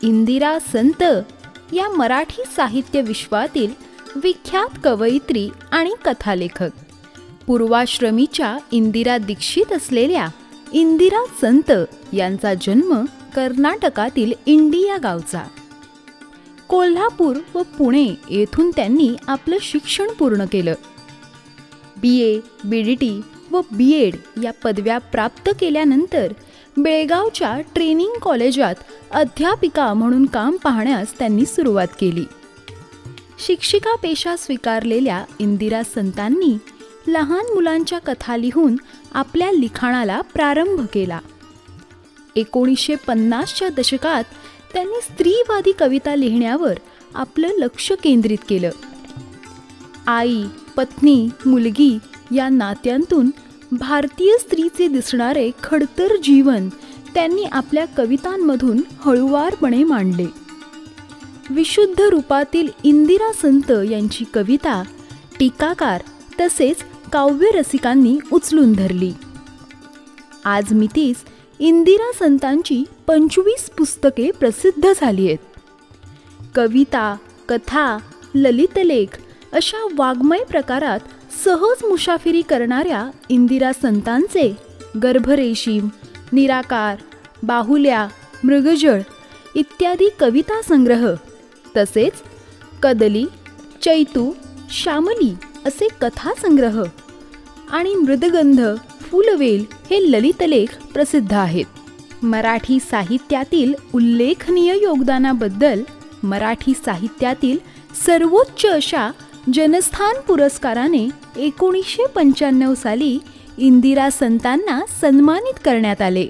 इंदिरा संत या मराठी साहित्य विश्वातील विख्यात कवयित्री आणि कथालेखक. पूर्वाश्रमीच्या इंदिरा दीक्षित असलेल्या इंदिरा संत यांचा जन्म कर्नाटकातील इंडी या गावचा. कोल्हापूर व पुणे येथून त्यांनी आपलं शिक्षण पूर्ण केलं. BA, BDT व BEd या पदव्या प्राप्त केल्यानंतर बेळगावच्या ट्रेनिंग कॉलेजात अध्यापिका म्हणून काम पाहण्यास त्यांनी सुरुवात केली. शिक्षिका पेशा स्वीकारलेल्या इंदिरा संतांनी लहान मुलांच्या कथा लिहून आपल्या लिखाणाला प्रारंभ केला. 1950च्या दशकात त्यांनी स्त्रीवादी कविता लिहिण्यावर आपलं लक्ष केंद्रित केलं. आई, पत्नी, मुलगी या नात्यांतून भारतीय स्त्रीचे दिसणारे खडतर जीवन त्यांनी आपल्या कवितांमधून हळुवारपणे मांडले. विशुद्ध रूपातील इंदिरा संत यांची कविता टीकाकार तसेच काव्य रसिकांनी उचलून धरली. आज मितीस इंदिरा संतांची 25 पुस्तके प्रसिद्ध झाली आहेत. कविता, कथा, ललितलेख अशा वाङ्मय प्रकारात सहज मुसाफिरी करणाऱ्या इंदिरा संतांचे गर्भरेशीम, निराकार, बाहुल्या, मृगजळ इत्यादी कविता संग्रह तसेच कदली, चैतू, श्यामली असे कथासंग्रह आणि मृदगंध, फुलवेल हे ललितलेख प्रसिद्ध आहेत. मराठी साहित्यातील उल्लेखनीय योगदानाबद्दल मराठी साहित्यातील सर्वोच्च अशा जनस्थान पुरस्काराने 1995 साली इंदिरा संतांना सन्मानित करण्यात आले.